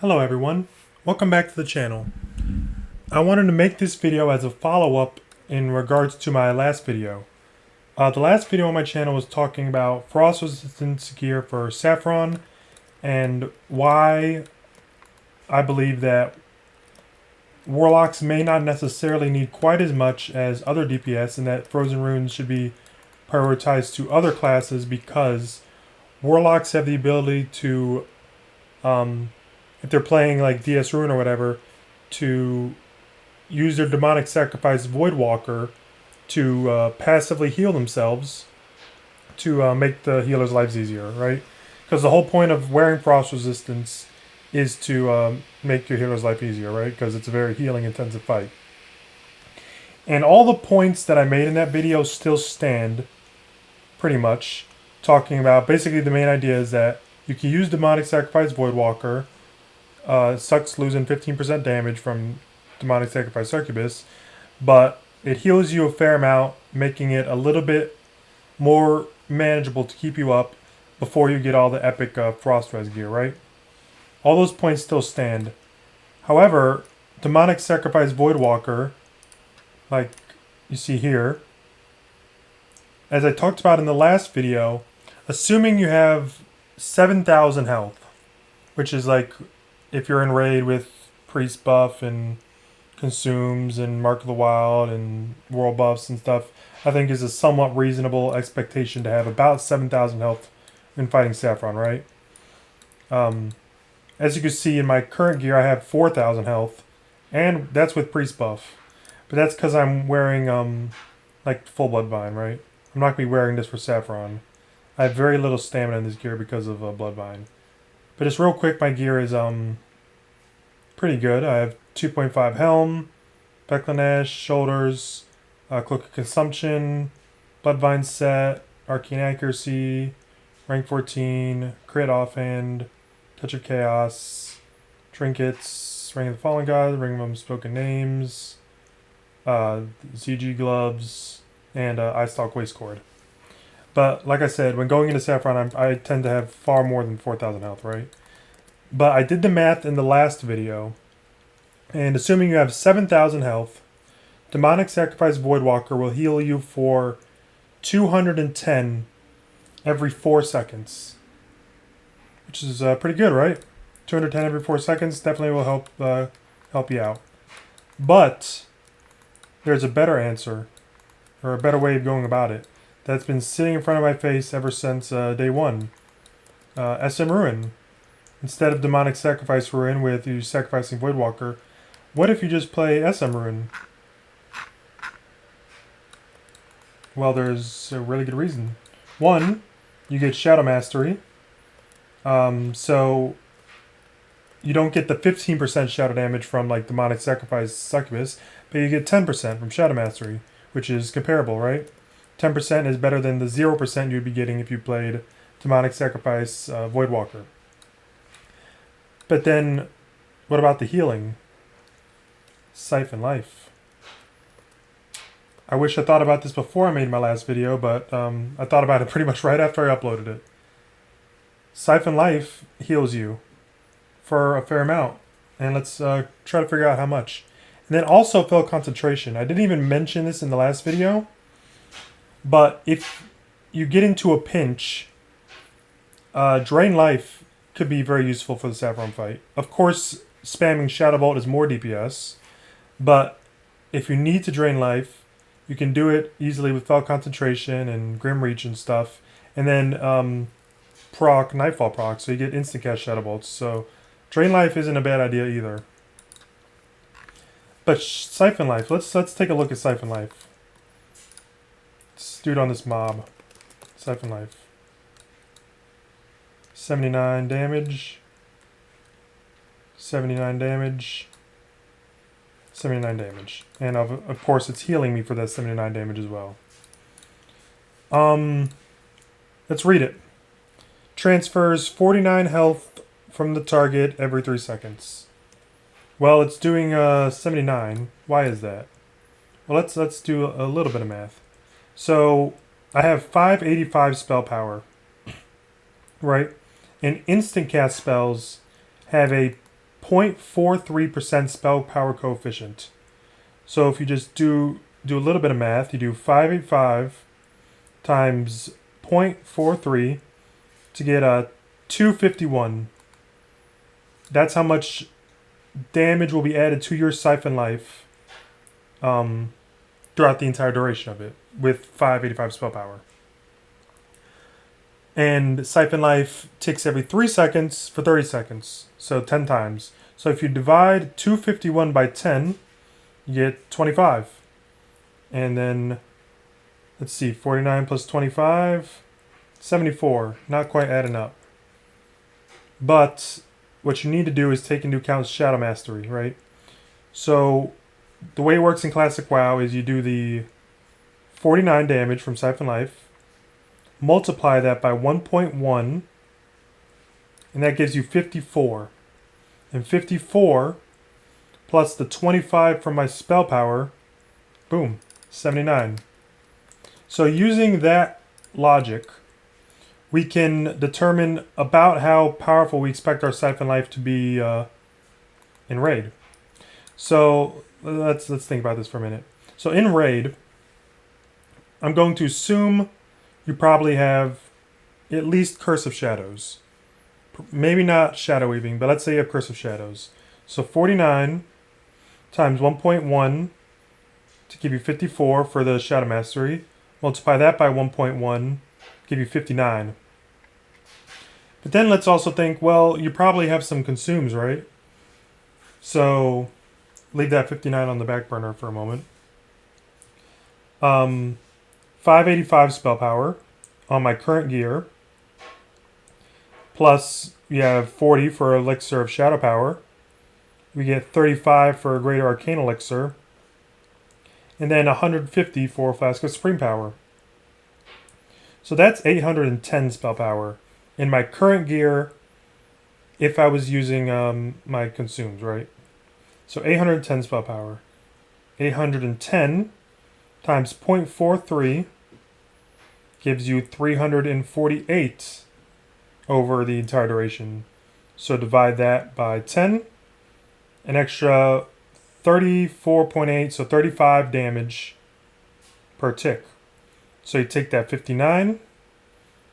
Hello everyone, welcome back to the channel. I wanted to make this video as a follow-up in regards to my last video. The last video on my channel was talking about frost resistance gear for Saffron and why I believe that Warlocks may not necessarily need quite as much as other DPS and that Frozen Runes should be prioritized to other classes because Warlocks have the ability to if they're playing like DS Rune or whatever, to use their Demonic Sacrifice Voidwalker to passively heal themselves to make the healer's lives easier, right? Because the whole point of wearing Frost Resistance is to make your healer's life easier, right? Because it's a very healing intensive fight. And all the points that I made in that video still stand, pretty much. Talking about, basically the main idea is that you can use Demonic Sacrifice Voidwalker. Sucks losing 15% damage from Demonic Sacrifice Succubus, but it heals you a fair amount, making it a little bit more manageable to keep you up before you get all the epic Frost Res gear, right? All those points still stand. However, Demonic Sacrifice Voidwalker, like you see here, as I talked about in the last video, assuming you have 7,000 health, which is like if you're in raid with priest buff and consumes and Mark of the Wild and world buffs and stuff, I think is a somewhat reasonable expectation to have about 7,000 health in fighting Saffron, right? As you can see in my current gear, I have 4,000 health, and that's with priest buff. But that's because I'm wearing like full Bloodvine, right? I'm not going to be wearing this for Saffron. I have very little stamina in this gear because of Bloodvine. But just real quick, my gear is pretty good. I have 2.5 helm, Becklinash, shoulders, Cloak of Consumption, Bloodvine set, Arcane Accuracy, rank 14, crit offhand, Touch of Chaos, trinkets, Ring of the Fallen God, Ring of Unspoken Names, ZG gloves, and Eye Stalk Waistcord. But like I said, when going into Saffron, I tend to have far more than 4,000 health, right? But I did the math in the last video, and assuming you have 7,000 health, Demonic Sacrifice Voidwalker will heal you for 210 every 4 seconds. Which is pretty good, right? 210 every 4 seconds definitely will help you out. But there's a better answer, or a better way of going about it, that's been sitting in front of my face ever since day one. SM Ruin. Instead of Demonic Sacrifice Ruin with you sacrificing Voidwalker, what if you just play SM Ruin? Well, there's a really good reason. One, you get Shadow Mastery. So you don't get the 15% shadow damage from like Demonic Sacrifice Succubus, but you get 10% from Shadow Mastery, which is comparable, right? 10% is better than the 0% you'd be getting if you played Demonic Sacrifice Voidwalker. But then, what about the healing? Siphon Life. I wish I thought about this before I made my last video, but I thought about it pretty much right after I uploaded it. Siphon Life heals you for a fair amount. And let's try to figure out how much. And then also Fell Concentration. I didn't even mention this in the last video, but if you get into a pinch, Drain Life could be very useful for the Saffron fight. Of course, spamming Shadow Bolt is more DPS, but if you need to drain life, you can do it easily with Fell Concentration and Grim Reach and stuff, and then proc Nightfall proc, so you get instant cast Shadow Bolts. So Drain Life isn't a bad idea either. But Siphon Life, let's take a look at Siphon Life. Let's do it on this mob. Siphon Life. 79 damage. 79 damage. 79 damage. And of course it's healing me for that 79 damage as well. Let's read it. Transfers 49 health from the target every 3 seconds. Well, it's doing 79. Why is that? Well, let's do a little bit of math. So I have 585 spell power, right? And instant cast spells have a 0.43% spell power coefficient. So if you just do a little bit of math, you do 585 times 0.43 to get a 251. That's how much damage will be added to your Siphon Life throughout the entire duration of it with 585 spell power. And Siphon Life ticks every 3 seconds for 30 seconds, so 10 times. So if you divide 251 by 10, you get 25. And then, let's see, 49 plus 25, 74. Not quite adding up. But what you need to do is take into account Shadow Mastery, right? So the way it works in Classic WoW is you do the 49 damage from Siphon Life, multiply that by 1.1, and that gives you 54. And 54 plus the 25 from my spell power, boom, 79. So using that logic, we can determine about how powerful we expect our Siphon Life to be in Raid. So let's think about this for a minute. So in Raid, I'm going to assume you probably have at least Curse of Shadows. Maybe not Shadow Weaving, but let's say you have Curse of Shadows. So 49 times 1.1 to give you 54 for the Shadow Mastery. Multiply that by 1.1, give you 59. But then let's also think, well, you probably have some consumes, right? So leave that 59 on the back burner for a moment. 585 spell power on my current gear. Plus, you have 40 for Elixir of Shadow Power. We get 35 for a Greater Arcane Elixir. And then 150 for Flask of Supreme Power. So that's 810 spell power in my current gear if I was using my consumes, right? So 810 spell power. 810 times 0.43 gives you 348 over the entire duration. So divide that by 10. An extra 34.8, so 35 damage per tick. So you take that 59,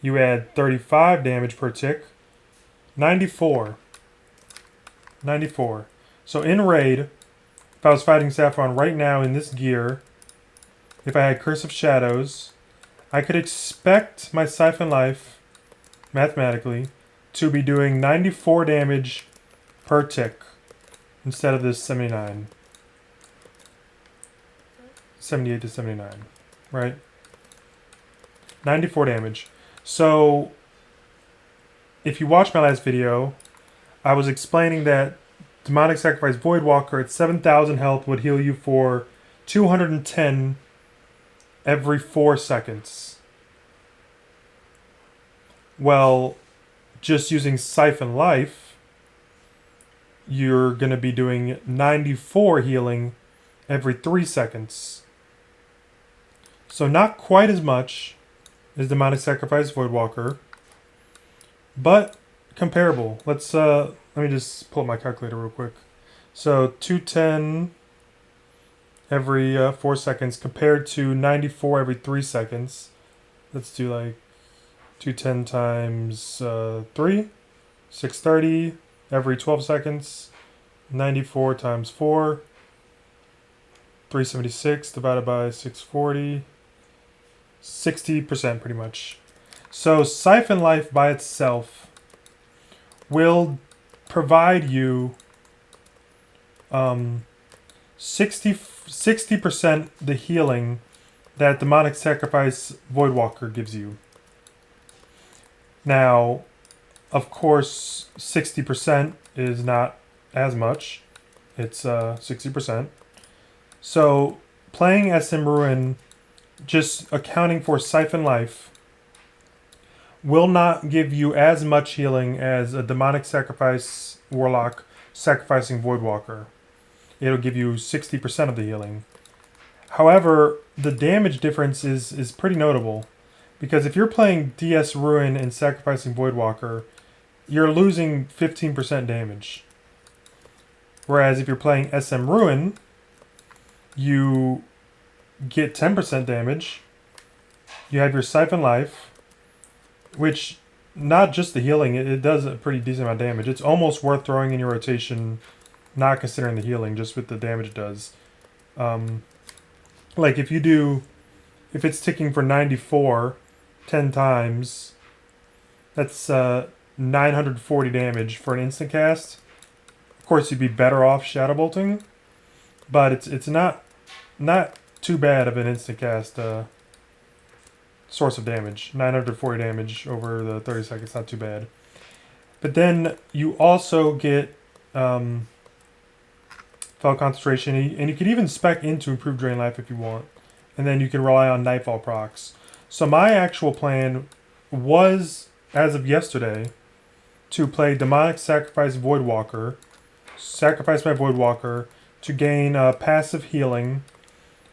you add 35 damage per tick, 94. 94. So in Raid, if I was fighting Saffron right now in this gear, if I had Curse of Shadows, I could expect my Siphon Life, mathematically, to be doing 94 damage per tick instead of this 79. 78 to 79, right? 94 damage. So, if you watched my last video, I was explaining that Demonic Sacrifice Voidwalker at 7,000 health would heal you for 210 every 4 seconds. Well, just using Siphon Life, you're going to be doing 94 healing every 3 seconds. So not quite as much as Demonic Sacrifice Voidwalker, but comparable. Let me just pull up my calculator real quick. So 210 every 4 seconds compared to 94 every 3 seconds. Let's do like 210 times 3, 630 every 12 seconds. 94 times 4, 376 divided by 640. 60% pretty much. So Siphon Life by itself will provide you 60% the healing that Demonic Sacrifice Voidwalker gives you. Now, of course, 60% is not as much. It's 60%. So playing SM Ruin, just accounting for Siphon Life, will not give you as much healing as a Demonic Sacrifice Warlock sacrificing Voidwalker. It'll give you 60% of the healing. However, the damage difference is pretty notable, because if you're playing DS Ruin and sacrificing Voidwalker, you're losing 15% damage. Whereas if you're playing SM Ruin, you get 10% damage. You have your Siphon Life, which, not just the healing, it does a pretty decent amount of damage. It's almost worth throwing in your rotation, not considering the healing, just with the damage it does. Like if it's ticking for 94 10 times, that's 940 damage for an instant cast. Of course, you'd be better off Shadow Bolting, but it's not too bad of an instant cast source of damage. 940 damage over the 30 seconds, not too bad. But then you also get Fell Concentration, and you could even spec into Improved Drain Life if you want. And then you can rely on Nightfall procs. So my actual plan was, as of yesterday, to play Demonic Sacrifice Voidwalker. Sacrifice my Voidwalker to gain passive healing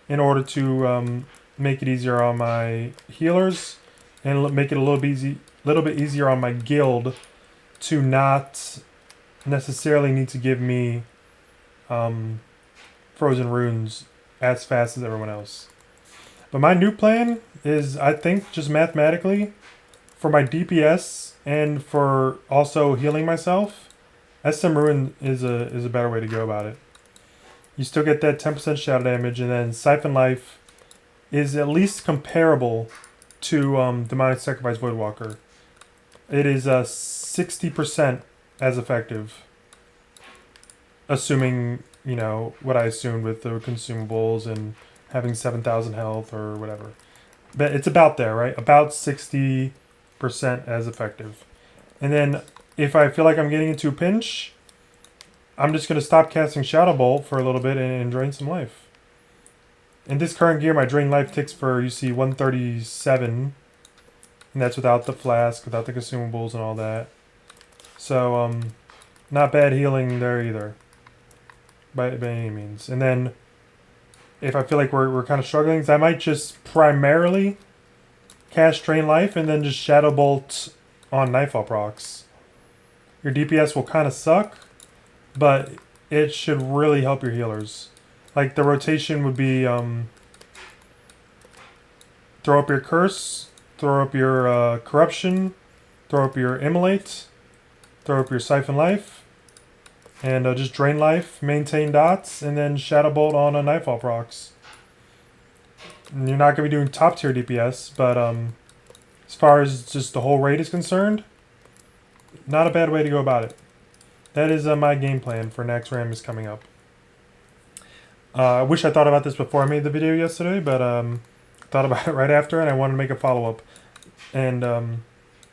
in order to make it easier on my healers and make it a little bit easier on my guild to not necessarily need to give me Frozen Runes as fast as everyone else. But my new plan is, I think, just mathematically, for my DPS and for also healing myself, SM Ruin is a better way to go about it. You still get that 10% shadow damage, and then Siphon Life is at least comparable to Demonic Sacrifice Voidwalker. It is 60% as effective, assuming, you know, what I assumed with the consumables and having 7,000 health or whatever. But it's about there, right? About 60% as effective. And then if I feel like I'm getting into a pinch, I'm just going to stop casting Shadow Bolt for a little bit and drain some life. In this current gear, my drain life ticks for, you see, 137. And that's without the flask, without the consumables and all that. So, not bad healing there either. By any means. And then, if I feel like we're kind of struggling, I might just primarily cast Drain Life and then just Shadow Bolt on Nightfall procs. Your DPS will kind of suck, but it should really help your healers. Like, the rotation would be throw up your Curse, throw up your Corruption, throw up your Immolate, throw up your Siphon Life, and just Drain Life, maintain dots, and then Shadow Bolt on a Nightfall procs. And you're not going to be doing top tier DPS, but as far as just the whole raid is concerned, not a bad way to go about it. That is my game plan for Naxx Ram is coming up. I wish I thought about this before I made the video yesterday, but thought about it right after, and I wanted to make a follow-up. And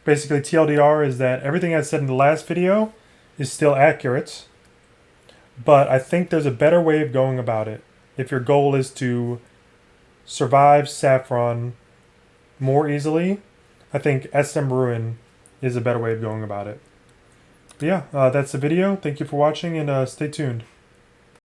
basically, TLDR is that everything I said in the last video is still accurate, but I think there's a better way of going about it. If your goal is to survive Saffron more easily, I think SM Ruin is a better way of going about it. But yeah, that's the video. Thank you for watching, and stay tuned.